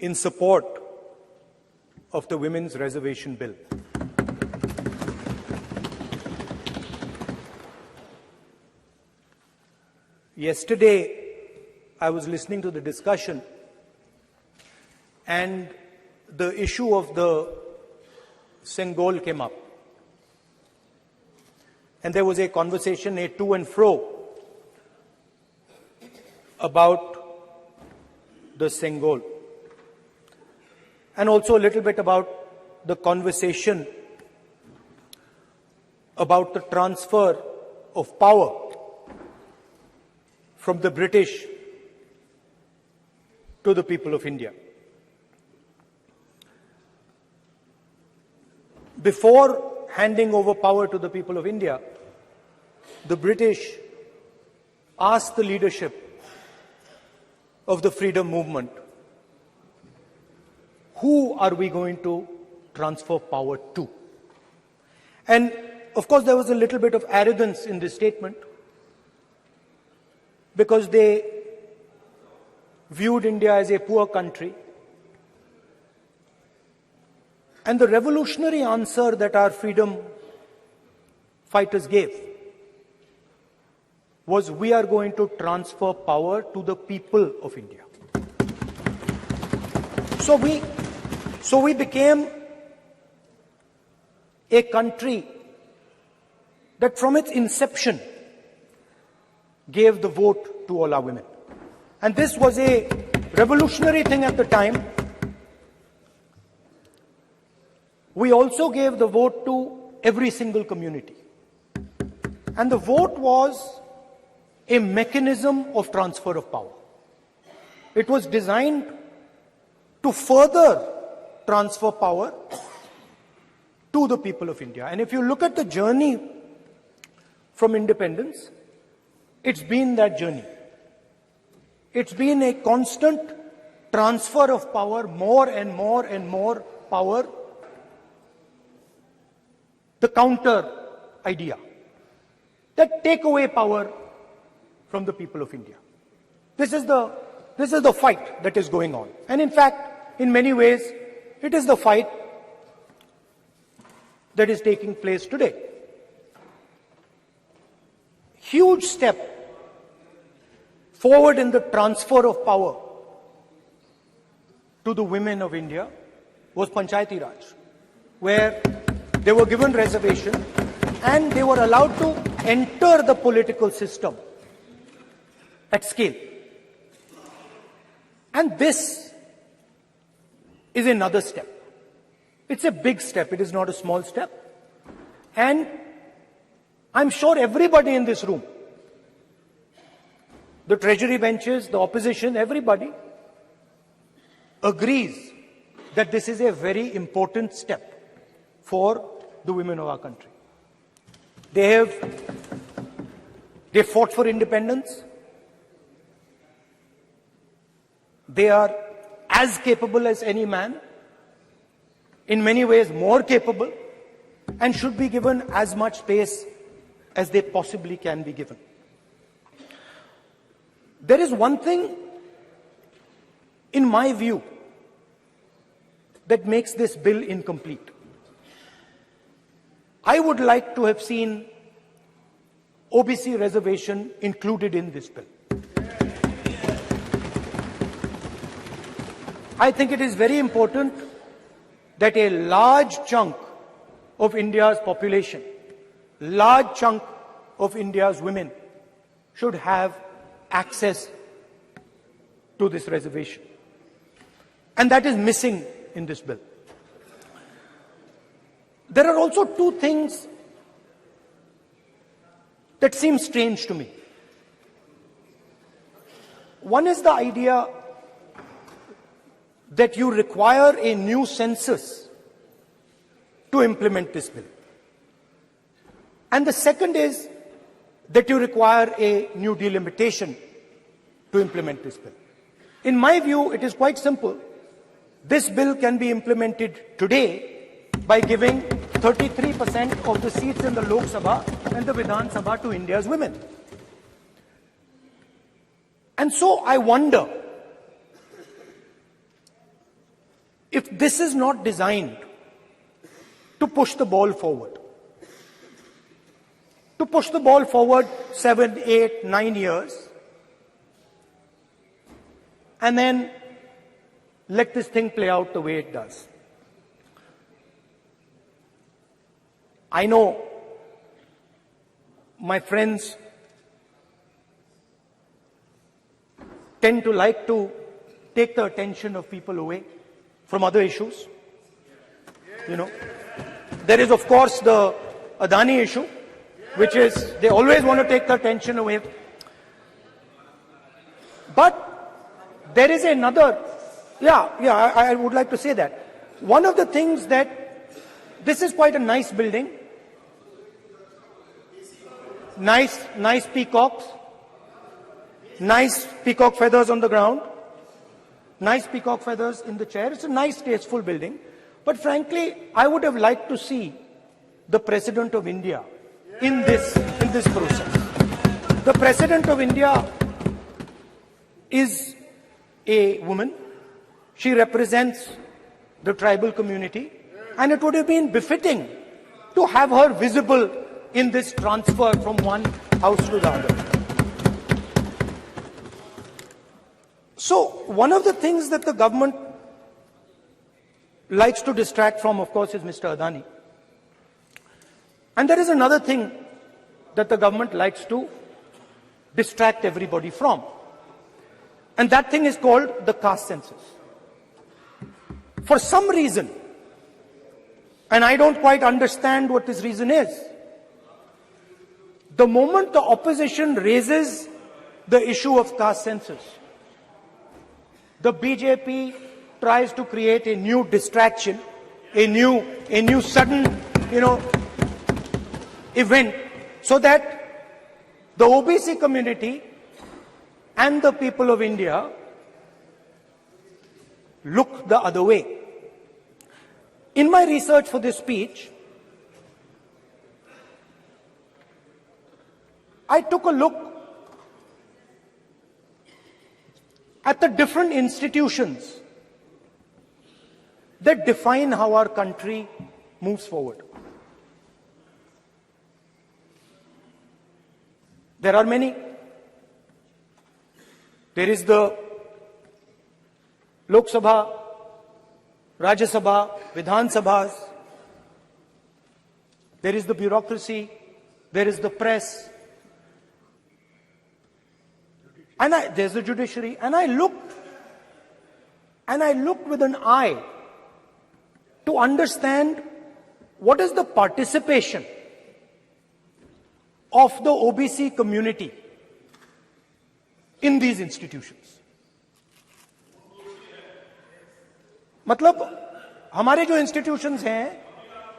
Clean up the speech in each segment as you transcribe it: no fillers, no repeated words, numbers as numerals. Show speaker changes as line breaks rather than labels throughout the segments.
in support of the Women's Reservation Bill. Yesterday, I was listening to the discussion, and the issue of the Sengol came up. And there was a conversation, a to and fro, about the Sengol. And also a little bit about the conversation about the transfer of power from the British to the people of India. Before handing over power to the people of India, the British asked the leadership of the freedom movement, who are we going to transfer power to? And of course, there was a little bit of arrogance in this statement, because they viewed India as a poor country. And the revolutionary answer that our freedom fighters gave was, we are going to transfer power to the people of India. So we became a country that from its inception gave the vote to all our women. And this was a revolutionary thing at the time. We also gave the vote to every single community. And the vote was a mechanism of transfer of power. It was designed to further transfer power to the people of India. And if you look at the journey from independence, it's been that journey. It's been a constant transfer of power, more and more and more power. The counter idea that take away power from the people of India. This is the fight that is going on. And in fact, in many ways, it is the fight that is taking place today. Huge step forward in the transfer of power to the women of India was Panchayati Raj, where they were given reservation and they were allowed to enter the political system at scale. And this is another step. It's a big step. It is not a small step. And I'm sure everybody in this room, the treasury benches, the opposition, everybody agrees that this is a very important step for the women of our country. They fought for independence. They are as capable as any man, in many ways more capable, and should be given as much space as they possibly can be given. There is one thing, in my view, that makes this bill incomplete. I would like to have seen OBC reservation included in this bill. I think it is very important that a large chunk of India's population, large chunk of India's women should have access to this reservation. And that is missing in this bill. There are also two things that seem strange to me. One is the idea that you require a new census to implement this bill. And the second is that you require a new delimitation to implement this bill. In my view, it is quite simple. This bill can be implemented today by giving 33% of the seats in the Lok Sabha and the Vidhan Sabha to India's women. And so I wonder if this is not designed to push the ball forward, 7, 8, 9 years, and then let this thing play out the way it does. I know my friends tend to like to take the attention of people away from other issues. You know, there is of course the Adani issue, which is they always want to take the attention away. But there is another, I would like to say that. One of the things that, this is quite a nice building, nice peacocks, nice peacock feathers on the ground, nice peacock feathers in the chair. It's a nice, tasteful building. But frankly, I would have liked to see the President of India in this process. The President of India is a woman. She represents the tribal community, and it would have been befitting to have her visible in this transfer from one house to the other. So, one of the things that the government likes to distract from, of course, is Mr. Adani. And there is another thing that the government likes to distract everybody from. And that thing is called the caste census. For some reason, and I don't quite understand what this reason is, the moment the opposition raises the issue of caste census, the BJP tries to create a new distraction, a new sudden, event, so that the OBC community and the people of India look the other way. In my research for this speech, I took a look at the different institutions that define how our country moves forward. There are many. There is the Lok Sabha, Rajya Sabha, Vidhan Sabhas. There is the bureaucracy. There is the press. And there's the judiciary. And I looked with an eye to understand what is the participation of the OBC community in these institutions. मतलब हमारे जो institutions हैं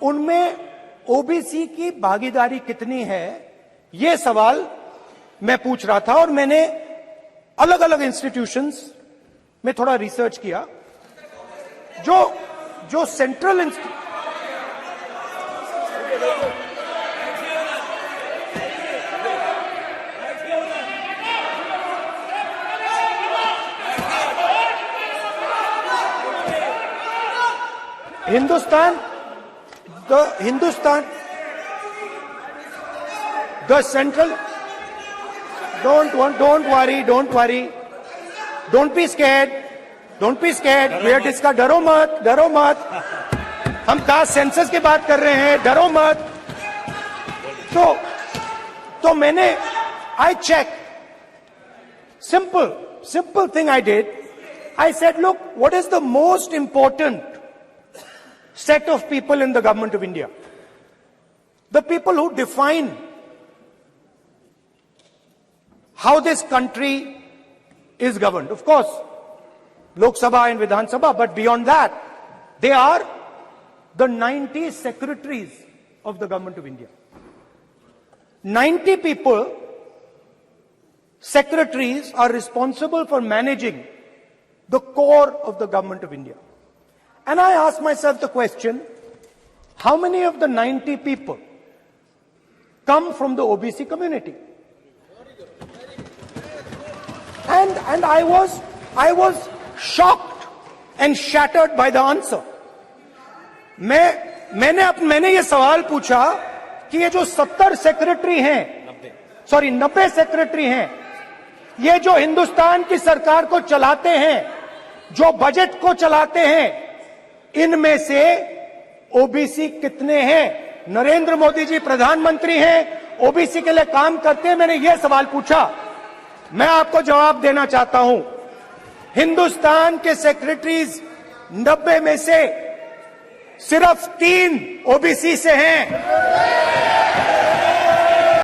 उनमें OBC की भागीदारी कितनी है, ये सवाल मैं पूछ रहा था और मैंने अलग अलग इंस्टीट्यूशंस में थोड़ा रिसर्च किया जो central the central, don't worry, don't be scared, we are discussing, डरो मत, हम कास्ट सेंसस की बात कर रहे हैं, डरो मत. तो मैंने, I checked, simple thing I did. I said, look, what is the most important set of people in the government of India? The people who define how this country is governed. Of course, Lok Sabha and Vidhan Sabha, but beyond that, they are the 90 secretaries of the government of India. 90 people, secretaries, are responsible for managing the core of the government of India. And I asked myself the question, how many of the 90 people come from the OBC community? And I was shocked and shattered by the answer. मैंने ये सवाल पूछा कि ये जो 70 secretary हैं, 90 secretary हैं, ये जो हिंदुस्तान की सरकार को चलाते हैं, जो बजट को चलाते हैं, इनमें से ओबीसी कितने हैं? नरेंद्र मोदी जी प्रधानमंत्री हैं, ओबीसी के लिए काम करते हैं। मैंने ये सवाल पूछा। मैं आपको जवाब देना चाहता हूं, हिंदुस्तान के सेक्रेटरीज 90 में से सिर्फ 3 ओबीसी से हैं।